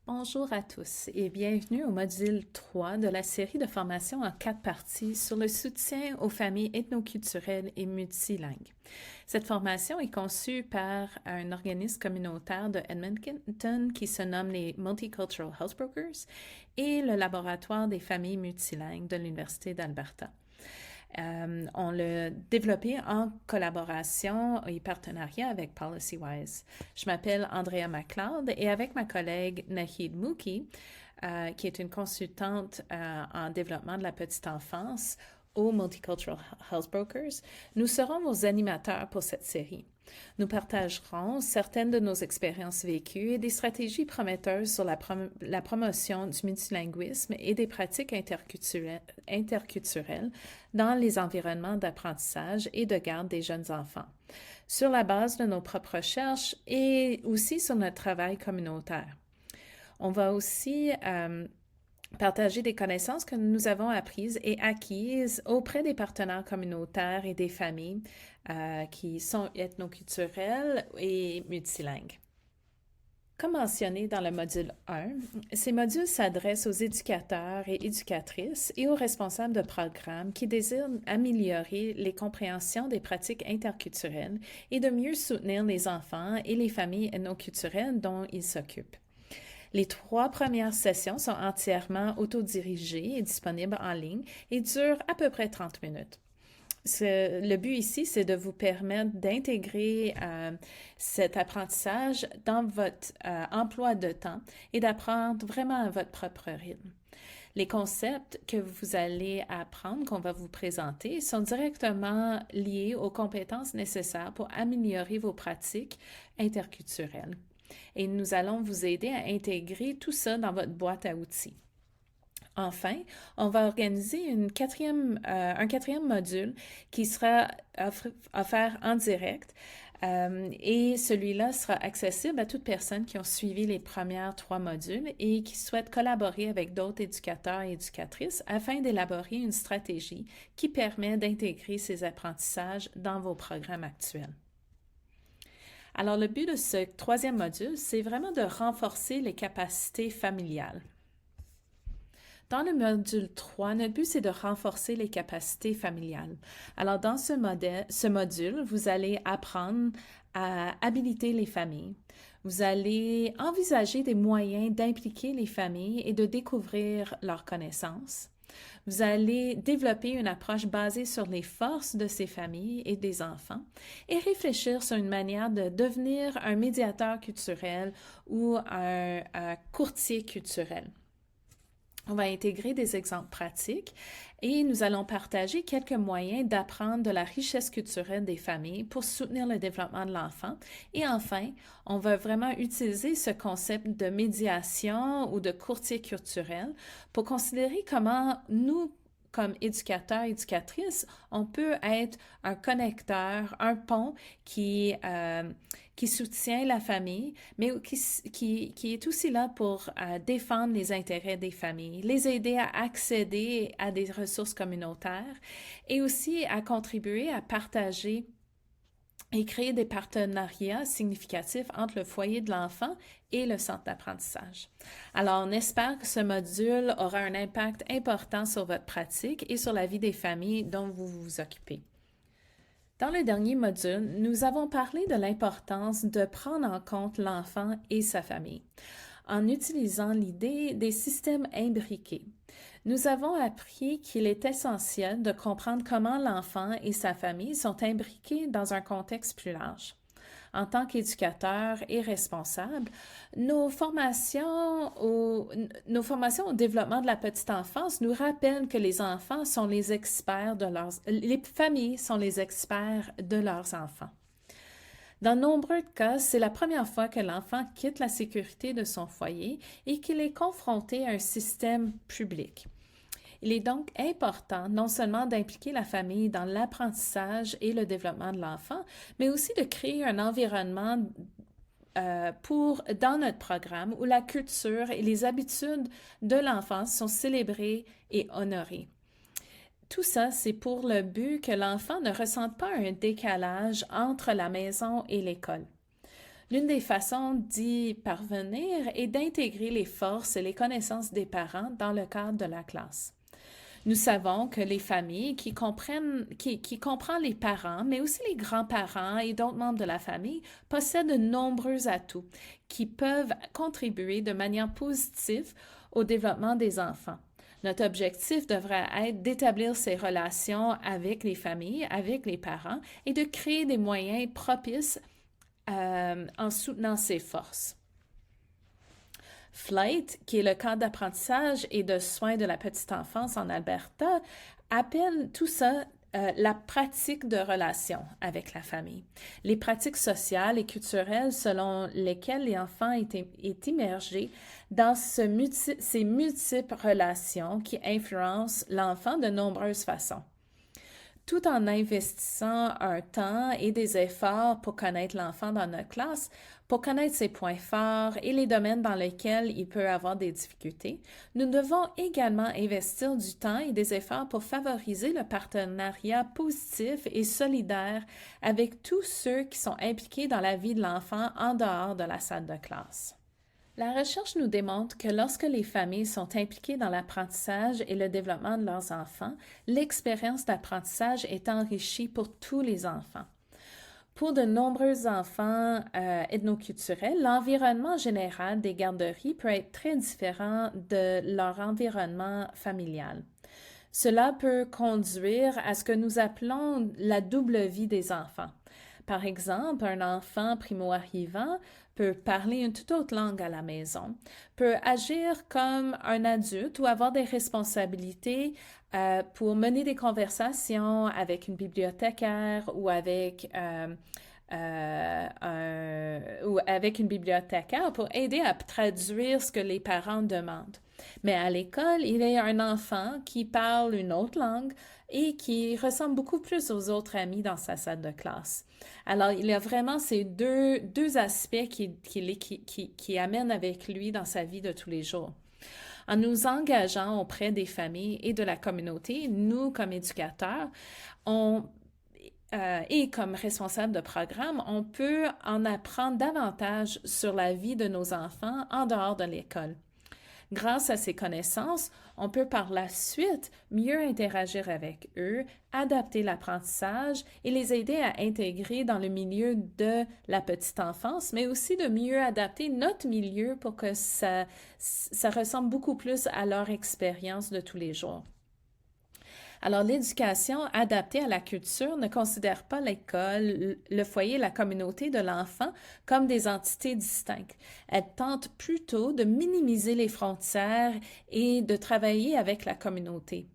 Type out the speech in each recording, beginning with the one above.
Bonjour à tous et bienvenue au module 3 de la série de formation en 4 parties sur le soutien aux familles ethnoculturelles et multilingues. Cette formation est conçue par un organisme communautaire de Edmonton qui se nomme les Multicultural Health Brokers et le Laboratoire des familles multilingues de l'Université d'Alberta. On l'a développé en collaboration et partenariat avec PolicyWise. Je m'appelle Andrea McLeod et avec ma collègue Nahid Mouki, qui est une consultante en développement de la petite enfance aux Multicultural Health Brokers, nous serons vos animateurs pour cette série. Nous partagerons certaines de nos expériences vécues et des stratégies prometteuses sur la promotion du multilinguisme et des pratiques interculturelles dans les environnements d'apprentissage et de garde des jeunes enfants, sur la base de nos propres recherches et aussi sur notre travail communautaire. On va aussi partager des connaissances que nous avons apprises et acquises auprès des partenaires communautaires et des familles qui sont ethnoculturelles et multilingues. Comme mentionné dans le module 1, ces modules s'adressent aux éducateurs et éducatrices et aux responsables de programmes qui désirent améliorer les compréhensions des pratiques interculturelles et de mieux soutenir les enfants et les familles ethnoculturelles dont ils s'occupent. Les 3 premières sessions sont entièrement autodirigées et disponibles en ligne et durent à peu près 30 minutes. Le but ici, c'est de vous permettre d'intégrer cet apprentissage dans votre emploi de temps et d'apprendre vraiment à votre propre rythme. Les concepts que vous allez apprendre, qu'on va vous présenter, sont directement liés aux compétences nécessaires pour améliorer vos pratiques interculturelles. Et nous allons vous aider à intégrer tout ça dans votre boîte à outils. Enfin, on va organiser un quatrième module qui sera offert en direct et celui-là sera accessible à toute personne qui ont suivi les premières 3 modules et qui souhaite collaborer avec d'autres éducateurs et éducatrices afin d'élaborer une stratégie qui permet d'intégrer ces apprentissages dans vos programmes actuels. Alors, le but de ce 3e module, c'est vraiment de renforcer les capacités familiales. Dans le module 3, notre but, c'est de renforcer les capacités familiales. Alors, dans ce module, vous allez apprendre à habiliter les familles. Vous allez envisager des moyens d'impliquer les familles et de découvrir leurs connaissances. Vous allez développer une approche basée sur les forces de ces familles et des enfants et réfléchir sur une manière de devenir un médiateur culturel ou un courtier culturel. On va intégrer des exemples pratiques et nous allons partager quelques moyens d'apprendre de la richesse culturelle des familles pour soutenir le développement de l'enfant. Et enfin, on va vraiment utiliser ce concept de médiation ou de courtier culturel pour considérer comment nous, comme éducateurs et éducatrices, on peut être un connecteur, un pont qui soutient la famille, mais qui est aussi là pour défendre les intérêts des familles, les aider à accéder à des ressources communautaires et aussi à contribuer à partager et créer des partenariats significatifs entre le foyer de l'enfant et le centre d'apprentissage. Alors, on espère que ce module aura un impact important sur votre pratique et sur la vie des familles dont vous vous occupez. Dans le dernier module, nous avons parlé de l'importance de prendre en compte l'enfant et sa famille en utilisant l'idée des systèmes imbriqués. Nous avons appris qu'il est essentiel de comprendre comment l'enfant et sa famille sont imbriqués dans un contexte plus large. En tant qu'éducateurs et responsables, nos formations au développement de la petite enfance nous rappellent que les enfants sont les familles sont les experts de leurs enfants. Dans de nombreux cas, c'est la première fois que l'enfant quitte la sécurité de son foyer et qu'il est confronté à un système public. Il est donc important non seulement d'impliquer la famille dans l'apprentissage et le développement de l'enfant, mais aussi de créer un environnement dans notre programme où la culture et les habitudes de l'enfant sont célébrées et honorées. Tout ça, c'est pour le but que l'enfant ne ressente pas un décalage entre la maison et l'école. L'une des façons d'y parvenir est d'intégrer les forces et les connaissances des parents dans le cadre de la classe. Nous savons que les familles qui comprennent les parents, mais aussi les grands-parents et d'autres membres de la famille, possèdent de nombreux atouts qui peuvent contribuer de manière positive au développement des enfants. Notre objectif devrait être d'établir ces relations avec les familles, avec les parents et de créer des moyens propices en soutenant ces forces. Flight, qui est le cadre d'apprentissage et de soins de la petite enfance en Alberta, appelle tout ça la pratique de relations avec la famille. Les pratiques sociales et culturelles selon lesquelles les enfants est immergé dans ces multiples relations qui influencent l'enfant de nombreuses façons. Tout en investissant un temps et des efforts pour connaître l'enfant dans notre classe, pour connaître ses points forts et les domaines dans lesquels il peut avoir des difficultés, nous devons également investir du temps et des efforts pour favoriser le partenariat positif et solidaire avec tous ceux qui sont impliqués dans la vie de l'enfant en dehors de la salle de classe. La recherche nous démontre que lorsque les familles sont impliquées dans l'apprentissage et le développement de leurs enfants, l'expérience d'apprentissage est enrichie pour tous les enfants. Pour de nombreux enfants ethnoculturels, l'environnement général des garderies peut être très différent de leur environnement familial. Cela peut conduire à ce que nous appelons la double vie des enfants. Par exemple, un enfant primo-arrivant peut parler une toute autre langue à la maison, peut agir comme un adulte ou avoir des responsabilités pour mener des conversations avec une bibliothécaire ou avec une bibliothécaire pour aider à traduire ce que les parents demandent. Mais à l'école, il y a un enfant qui parle une autre langue et qui ressemble beaucoup plus aux autres amis dans sa salle de classe. Alors, il y a vraiment ces deux aspects qui amènent avec lui dans sa vie de tous les jours. En nous engageant auprès des familles et de la communauté, nous, comme éducateurs, et comme responsable de programme, on peut en apprendre davantage sur la vie de nos enfants en dehors de l'école. Grâce à ces connaissances, on peut par la suite mieux interagir avec eux, adapter l'apprentissage et les aider à intégrer dans le milieu de la petite enfance, mais aussi de mieux adapter notre milieu pour que ça ressemble beaucoup plus à leur expérience de tous les jours. Alors, l'éducation adaptée à la culture ne considère pas l'école, le foyer, la communauté de l'enfant comme des entités distinctes. Elle tente plutôt de minimiser les frontières et de travailler avec la communauté.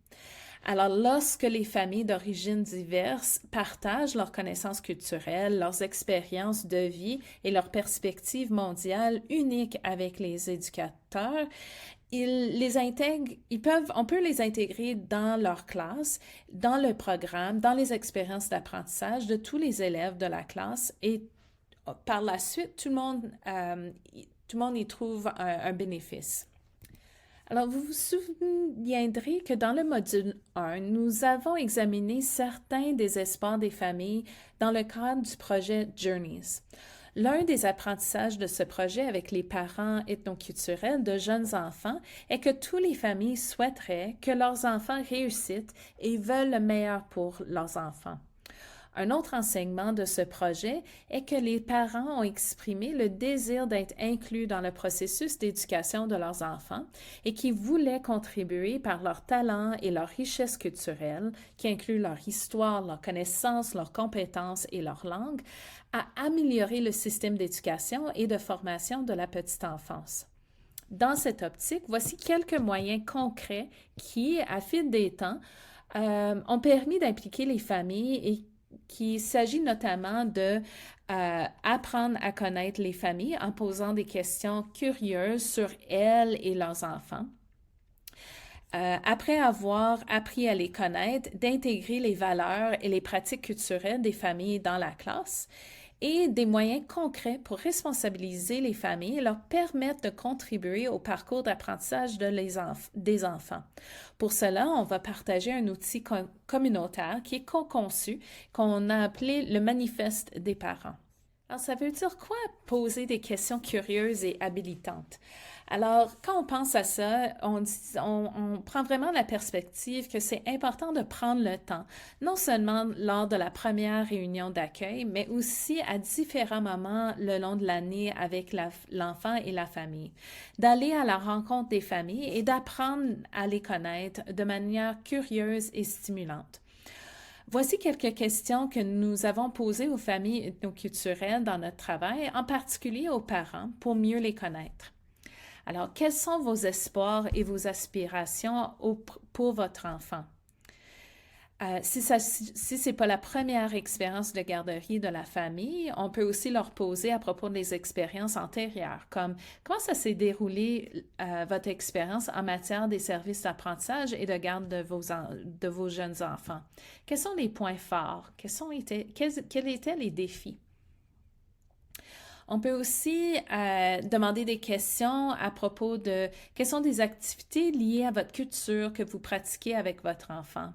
Alors, lorsque les familles d'origines diverses partagent leurs connaissances culturelles, leurs expériences de vie et leurs perspectives mondiales uniques avec les éducateurs, on peut les intégrer dans leur classe, dans le programme, dans les expériences d'apprentissage de tous les élèves de la classe et par la suite, tout le monde y trouve un bénéfice. Alors, vous vous souviendrez que dans le module 1, nous avons examiné certains des espoirs des familles dans le cadre du projet Journeys. L'un des apprentissages de ce projet avec les parents ethnoculturels de jeunes enfants est que toutes les familles souhaiteraient que leurs enfants réussissent et veulent le meilleur pour leurs enfants. Un autre enseignement de ce projet est que les parents ont exprimé le désir d'être inclus dans le processus d'éducation de leurs enfants et qui voulaient contribuer par leur talent et leur richesse culturelle, qui inclut leur histoire, leurs connaissances, leurs compétences et leur langue, à améliorer le système d'éducation et de formation de la petite enfance. Dans cette optique, voici quelques moyens concrets qui, à fil des temps, ont permis d'impliquer les familles et qu'il s'agit notamment de apprendre à connaître les familles en posant des questions curieuses sur elles et leurs enfants. Après avoir appris à les connaître, d'intégrer les valeurs et les pratiques culturelles des familles dans la classe et des moyens concrets pour responsabiliser les familles et leur permettre de contribuer au parcours d'apprentissage des enfants. Pour cela, on va partager un outil communautaire qui est co-conçu, qu'on a appelé le manifeste des parents. Alors, ça veut dire quoi poser des questions curieuses et habilitantes? Alors, quand on pense à ça, on prend vraiment la perspective que c'est important de prendre le temps, non seulement lors de la première réunion d'accueil, mais aussi à différents moments le long de l'année avec l'enfant et la famille, d'aller à la rencontre des familles et d'apprendre à les connaître de manière curieuse et stimulante. Voici quelques questions que nous avons posées aux familles ethnoculturelles dans notre travail, en particulier aux parents, pour mieux les connaître. Alors, quels sont vos espoirs et vos aspirations pour votre enfant? Si ce n'est pas la première expérience de garderie de la famille, on peut aussi leur poser à propos des expériences antérieures, comme comment ça s'est déroulé votre expérience en matière des services d'apprentissage et de garde de vos jeunes enfants? Quels sont les points forts? Quels étaient les défis? On peut aussi demander des questions à propos de quelles sont des activités liées à votre culture que vous pratiquez avec votre enfant.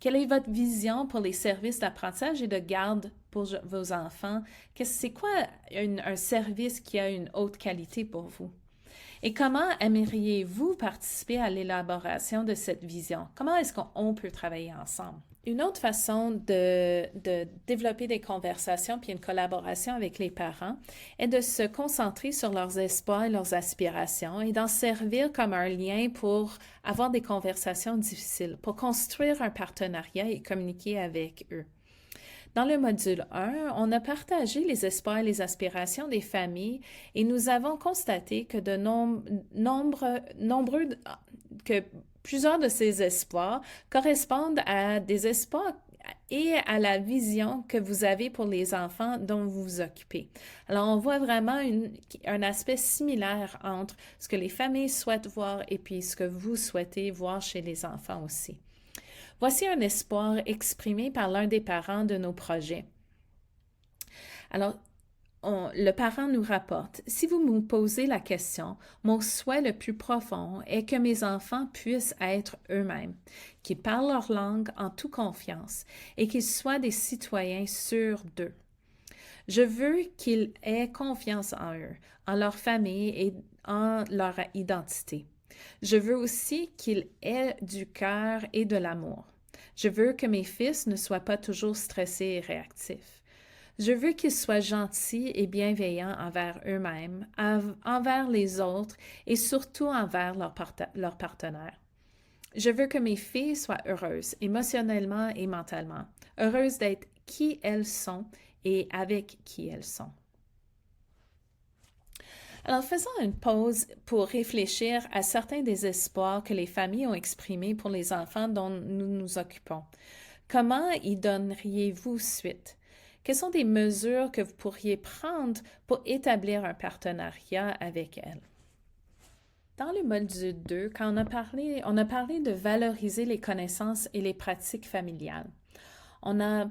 Quelle est votre vision pour les services d'apprentissage et de garde pour vos enfants? C'est quoi un service qui a une haute qualité pour vous? Et comment aimeriez-vous participer à l'élaboration de cette vision? Comment est-ce qu'on peut travailler ensemble? Une autre façon de développer des conversations puis une collaboration avec les parents est de se concentrer sur leurs espoirs et leurs aspirations et d'en servir comme un lien pour avoir des conversations difficiles, pour construire un partenariat et communiquer avec eux. Dans le module 1, on a partagé les espoirs et les aspirations des familles et nous avons constaté que que plusieurs de ces espoirs correspondent à des espoirs et à la vision que vous avez pour les enfants dont vous vous occupez. Alors, on voit vraiment un aspect similaire entre ce que les familles souhaitent voir et puis ce que vous souhaitez voir chez les enfants aussi. Voici un espoir exprimé par l'un des parents de nos projets. Alors, le parent nous rapporte, si vous me posez la question, mon souhait le plus profond est que mes enfants puissent être eux-mêmes, qu'ils parlent leur langue en toute confiance et qu'ils soient des citoyens sûrs d'eux. Je veux qu'ils aient confiance en eux, en leur famille et en leur identité. Je veux aussi qu'ils aient du cœur et de l'amour. Je veux que mes fils ne soient pas toujours stressés et réactifs. Je veux qu'ils soient gentils et bienveillants envers eux-mêmes, envers les autres et surtout envers leurs partenaires. Je veux que mes filles soient heureuses, émotionnellement et mentalement, heureuses d'être qui elles sont et avec qui elles sont. Alors, faisons une pause pour réfléchir à certains des espoirs que les familles ont exprimés pour les enfants dont nous nous occupons. Comment y donneriez-vous suite? Quelles sont des mesures que vous pourriez prendre pour établir un partenariat avec elles? Dans le module 2, quand on a parlé de valoriser les connaissances et les pratiques familiales. On a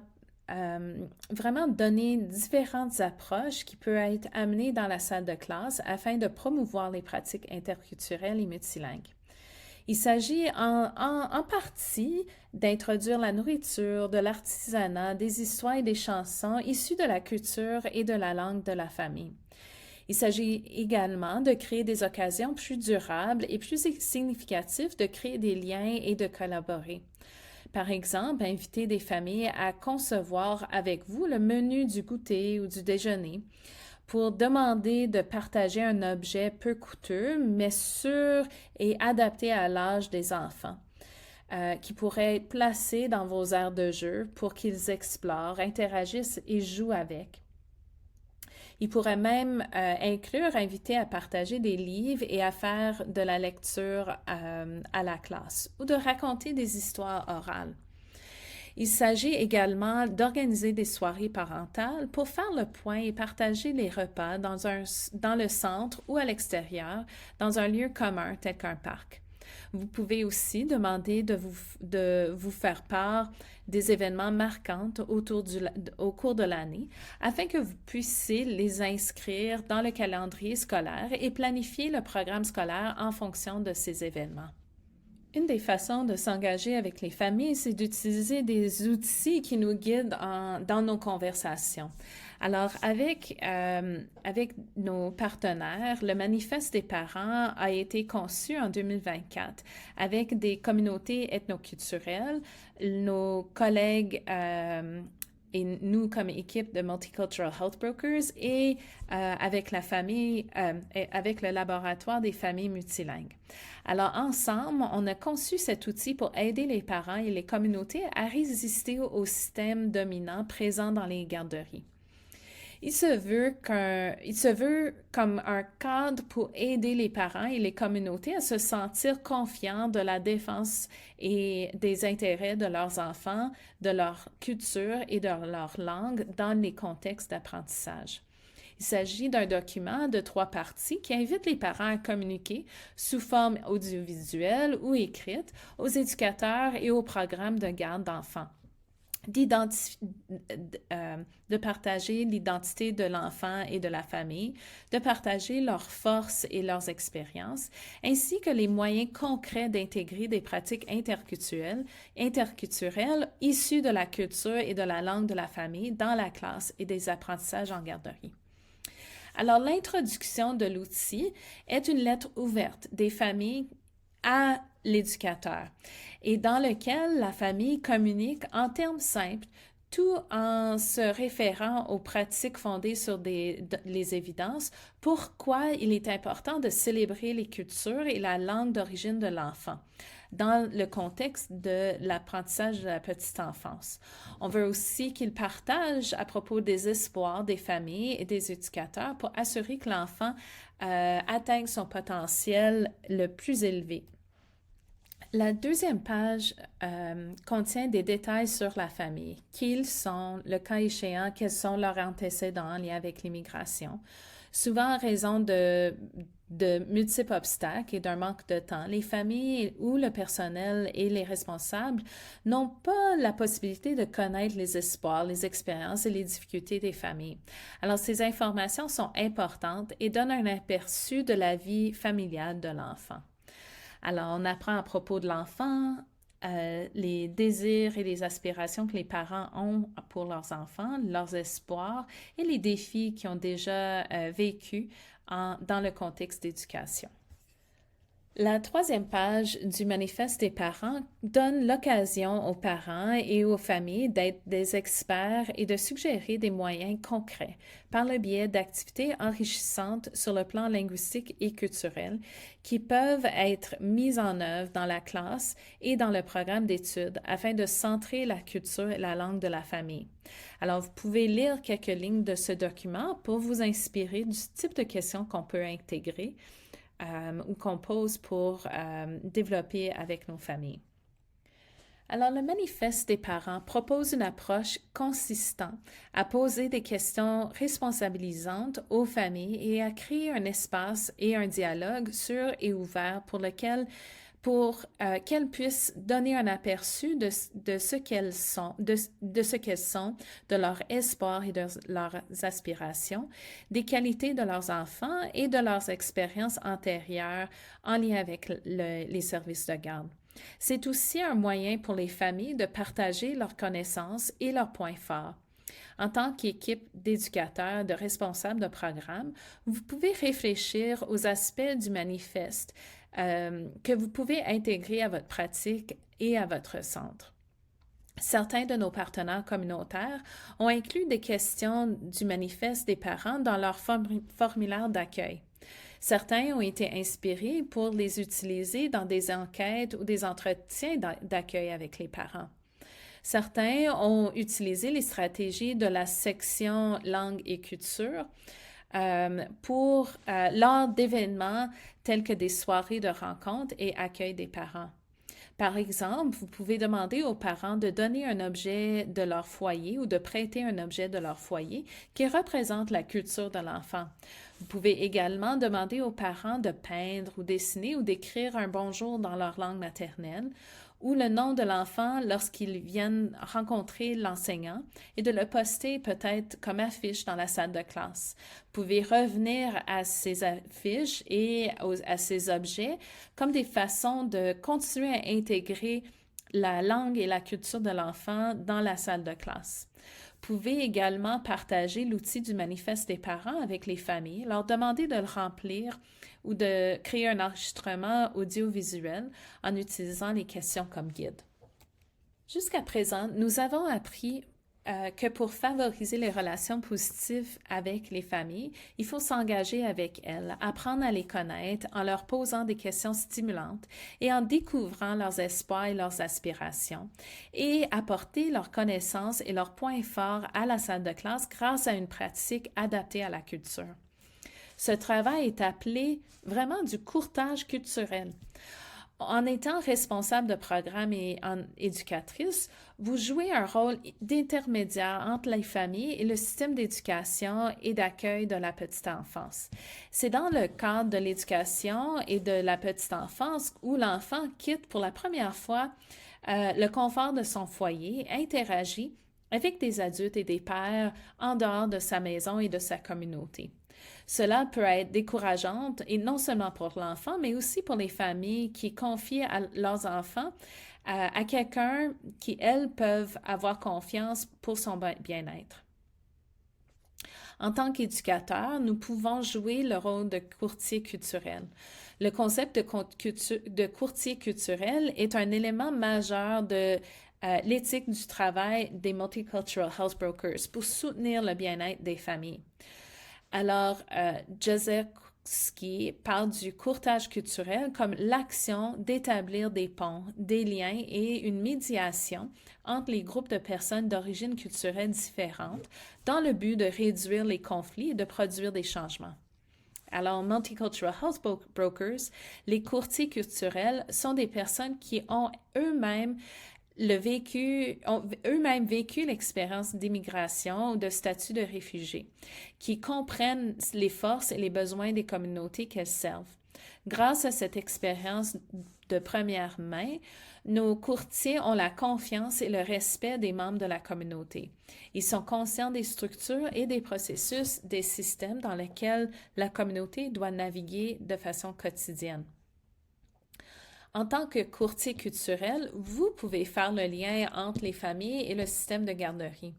vraiment donné différentes approches qui peuvent être amenées dans la salle de classe afin de promouvoir les pratiques interculturelles et multilingues. Il s'agit en partie d'introduire la nourriture, de l'artisanat, des histoires et des chansons issues de la culture et de la langue de la famille. Il s'agit également de créer des occasions plus durables et plus significatives de créer des liens et de collaborer. Par exemple, inviter des familles à concevoir avec vous le menu du goûter ou du déjeuner pour demander de partager un objet peu coûteux, mais sûr et adapté à l'âge des enfants, qui pourrait être placé dans vos aires de jeu pour qu'ils explorent, interagissent et jouent avec. Il pourrait même inviter à partager des livres et à faire de la lecture à la classe ou de raconter des histoires orales. Il s'agit également d'organiser des soirées parentales pour faire le point et partager les repas dans le centre ou à l'extérieur, dans un lieu commun tel qu'un parc. Vous pouvez aussi demander de vous faire part des événements marquants au cours de l'année afin que vous puissiez les inscrire dans le calendrier scolaire et planifier le programme scolaire en fonction de ces événements. Une des façons de s'engager avec les familles, c'est d'utiliser des outils qui nous guident dans nos conversations. Alors, avec nos partenaires, le manifeste des parents a été conçu en 2024 avec des communautés ethnoculturelles, nos collègues et nous comme équipe de Multicultural Health Brokers et avec la famille, avec le laboratoire des familles multilingues. Alors ensemble, on a conçu cet outil pour aider les parents et les communautés à résister au système dominant présent dans les garderies. Il se veut comme un cadre pour aider les parents et les communautés à se sentir confiants de la défense et des intérêts de leurs enfants, de leur culture et de leur langue dans les contextes d'apprentissage. Il s'agit d'un document de 3 parties qui invite les parents à communiquer sous forme audiovisuelle ou écrite aux éducateurs et aux programmes de garde d'enfants. De partager l'identité de l'enfant et de la famille, de partager leurs forces et leurs expériences, ainsi que les moyens concrets d'intégrer des pratiques interculturelles issues de la culture et de la langue de la famille dans la classe et des apprentissages en garderie. Alors, l'introduction de l'outil est une lettre ouverte des familles à l'éducateur et dans lequel la famille communique en termes simples, tout en se référant aux pratiques fondées sur les évidences, pourquoi il est important de célébrer les cultures et la langue d'origine de l'enfant dans le contexte de l'apprentissage de la petite enfance. On veut aussi qu'il partage à propos des espoirs des familles et des éducateurs pour assurer que l'enfant atteigne son potentiel le plus élevé. La deuxième page contient des détails sur la famille, qui ils sont, le cas échéant, quels sont leurs antécédents en lien avec l'immigration. Souvent, en raison de multiples obstacles et d'un manque de temps, les familles ou le personnel et les responsables n'ont pas la possibilité de connaître les espoirs, les expériences et les difficultés des familles. Alors, ces informations sont importantes et donnent un aperçu de la vie familiale de l'enfant. Alors, on apprend à propos de l'enfant, les désirs et les aspirations que les parents ont pour leurs enfants, leurs espoirs et les défis qu'ils ont déjà vécus dans le contexte d'éducation. La troisième page du manifeste des parents donne l'occasion aux parents et aux familles d'être des experts et de suggérer des moyens concrets par le biais d'activités enrichissantes sur le plan linguistique et culturel qui peuvent être mises en œuvre dans la classe et dans le programme d'études afin de centrer la culture et la langue de la famille. Alors, vous pouvez lire quelques lignes de ce document pour vous inspirer du type de questions qu'on peut intégrer ou qu'on pose pour développer avec nos familles. Alors, le manifeste des parents propose une approche consistante à poser des questions responsabilisantes aux familles et à créer un espace et un dialogue sûr et ouvert pour qu'elles puissent donner un aperçu de ce qu'elles sont, de leurs espoirs et de leurs aspirations, des qualités de leurs enfants et de leurs expériences antérieures en lien avec les services de garde. C'est aussi un moyen pour les familles de partager leurs connaissances et leurs points forts. En tant qu'équipe d'éducateurs, de responsables de programmes, vous pouvez réfléchir aux aspects du manifeste que vous pouvez intégrer à votre pratique et à votre centre. Certains de nos partenaires communautaires ont inclus des questions du manifeste des parents dans leur formulaire d'accueil. Certains ont été inspirés pour les utiliser dans des enquêtes ou des entretiens d'accueil avec les parents. Certains ont utilisé les stratégies de la section langue et culture lors d'événements tels que des soirées de rencontres et accueil des parents. Par exemple, vous pouvez demander aux parents de donner un objet de leur foyer ou de prêter un objet de leur foyer qui représente la culture de l'enfant. Vous pouvez également demander aux parents de peindre ou dessiner ou d'écrire un bonjour dans leur langue maternelle ou le nom de l'enfant lorsqu'ils viennent rencontrer l'enseignant et de le poster peut-être comme affiche dans la salle de classe. Vous pouvez revenir à ces affiches et à ces objets comme des façons de continuer à intégrer la langue et la culture de l'enfant dans la salle de classe. Vous pouvez également partager l'outil du manifeste des parents avec les familles, leur demander de le remplir ou de créer un enregistrement audiovisuel en utilisant les questions comme guide. Jusqu'à présent, nous avons appris que pour favoriser les relations positives avec les familles, il faut s'engager avec elles, apprendre à les connaître en leur posant des questions stimulantes et en découvrant leurs espoirs et leurs aspirations et apporter leurs connaissances et leurs points forts à la salle de classe grâce à une pratique adaptée à la culture. Ce travail est appelé vraiment du courtage culturel. En étant responsable de programme et éducatrice, vous jouez un rôle d'intermédiaire entre les familles et le système d'éducation et d'accueil de la petite enfance. C'est dans le cadre de l'éducation et de la petite enfance où l'enfant quitte pour la première fois le confort de son foyer, interagit avec des adultes et des pairs en dehors de sa maison et de sa communauté. Cela peut être décourageant, et non seulement pour l'enfant, mais aussi pour les familles qui confient leurs enfants à quelqu'un qui, elles, peuvent avoir confiance pour son bien-être. En tant qu'éducateur, nous pouvons jouer le rôle de courtier culturel. Le concept de courtier culturel est un élément majeur de l'éthique du travail des Multicultural Health Brokers pour soutenir le bien-être des familles. Alors, Jezewski parle du courtage culturel comme l'action d'établir des ponts, des liens et une médiation entre les groupes de personnes d'origine culturelle différentes dans le but de réduire les conflits et de produire des changements. Alors, Multicultural Health Brokers, les courtiers culturels sont des personnes qui ont eux-mêmes vécu l'expérience d'immigration ou de statut de réfugié, qui comprennent les forces et les besoins des communautés qu'elles servent. Grâce à cette expérience de première main, nos courtiers ont la confiance et le respect des membres de la communauté. Ils sont conscients des structures et des processus, des systèmes dans lesquels la communauté doit naviguer de façon quotidienne. En tant que courtier culturel, vous pouvez faire le lien entre les familles et le système de garderie.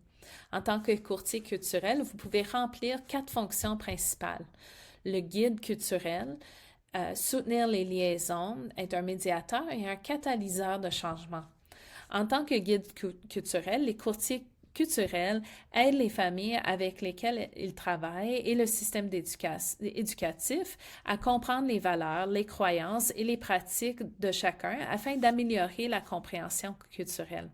En tant que courtier culturel, vous pouvez remplir 4 fonctions principales. Le guide culturel, soutenir les liaisons, être un médiateur et un catalyseur de changement. En tant que guide culturel, les courtiers culturels aident les familles avec lesquelles ils travaillent et le système éducatif à comprendre les valeurs, les croyances et les pratiques de chacun afin d'améliorer la compréhension culturelle.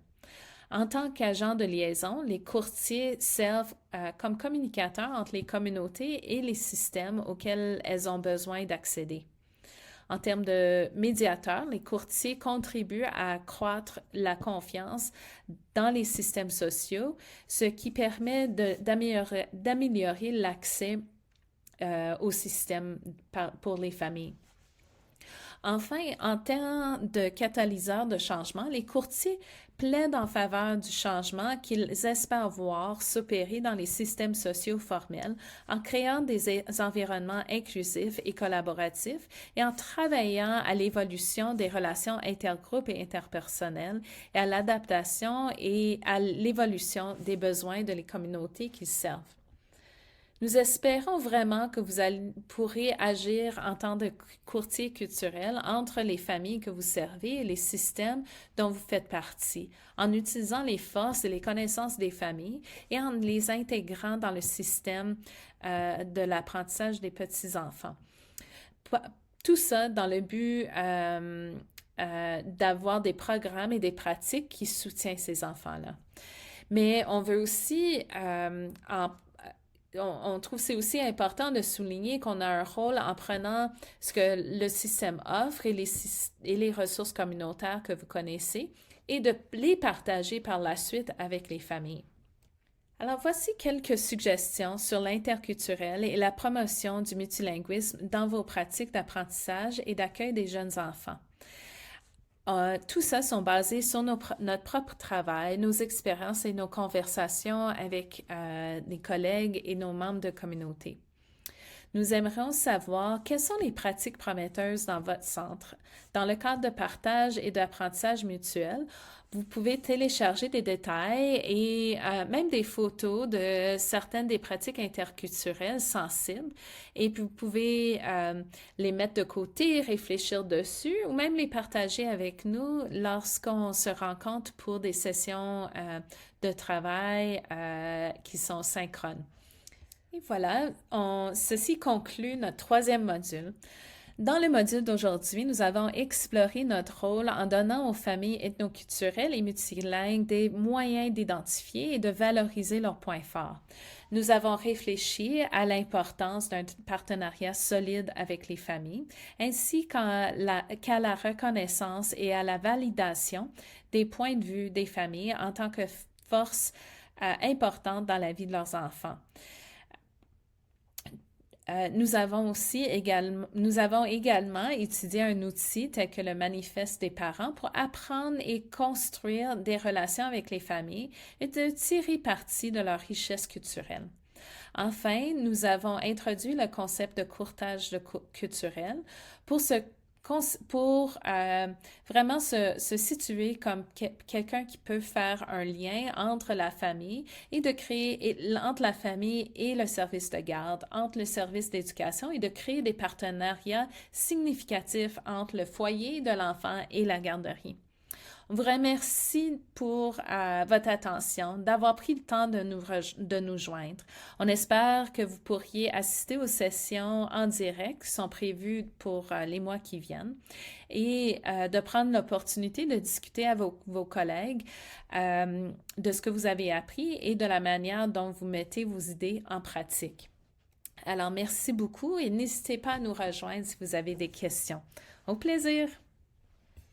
En tant qu'agents de liaison, les courtiers servent comme communicateurs entre les communautés et les systèmes auxquels elles ont besoin d'accéder. En termes de médiateurs, les courtiers contribuent à accroître la confiance dans les systèmes sociaux, ce qui permet d'améliorer l'accès au système pour les familles. Enfin, en tant de catalyseur de changement, les courtiers plaident en faveur du changement qu'ils espèrent voir s'opérer dans les systèmes sociaux formels en créant des environnements inclusifs et collaboratifs et en travaillant à l'évolution des relations intergroupes et interpersonnelles et à l'adaptation et à l'évolution des besoins de les communautés qu'ils servent. Nous espérons vraiment que vous pourrez agir en tant que courtier culturel entre les familles que vous servez et les systèmes dont vous faites partie, en utilisant les forces et les connaissances des familles et en les intégrant dans le système de l'apprentissage des petits-enfants. Tout ça dans le but d'avoir des programmes et des pratiques qui soutiennent ces enfants-là. Mais on veut aussi on trouve que c'est aussi important de souligner qu'on a un rôle en prenant ce que le système offre et les ressources communautaires que vous connaissez et de les partager par la suite avec les familles. Alors, voici quelques suggestions sur l'interculturel et la promotion du multilinguisme dans vos pratiques d'apprentissage et d'accueil des jeunes enfants. Tout ça sont basés sur notre propre travail, nos expériences et nos conversations avec des collègues et nos membres de communauté. Nous aimerions savoir quelles sont les pratiques prometteuses dans votre centre. Dans le cadre de partage et d'apprentissage mutuel, vous pouvez télécharger des détails et même des photos de certaines des pratiques interculturelles sensibles et puis vous pouvez les mettre de côté, réfléchir dessus ou même les partager avec nous lorsqu'on se rencontre pour des sessions de travail qui sont synchrones. Et voilà, ceci conclut notre troisième module. Dans le module d'aujourd'hui, nous avons exploré notre rôle en donnant aux familles ethnoculturelles et multilingues des moyens d'identifier et de valoriser leurs points forts. Nous avons réfléchi à l'importance d'un partenariat solide avec les familles, ainsi qu'à la reconnaissance et à la validation des points de vue des familles en tant que force importante dans la vie de leurs enfants. Nous avons également étudié un outil tel que le manifeste des parents pour apprendre et construire des relations avec les familles et de tirer parti de leur richesse culturelle. Enfin, nous avons introduit le concept de courtage culturel pour vraiment se situer comme quelqu'un qui peut faire un lien entre la famille et de créer entre la famille et le service de garde, entre le service d'éducation et de créer des partenariats significatifs entre le foyer de l'enfant et la garderie. On vous remercie pour votre attention, d'avoir pris le temps de nous joindre. On espère que vous pourriez assister aux sessions en direct qui sont prévues pour les mois qui viennent et de prendre l'opportunité de discuter avec vos collègues de ce que vous avez appris et de la manière dont vous mettez vos idées en pratique. Alors, merci beaucoup et n'hésitez pas à nous rejoindre si vous avez des questions. Au plaisir!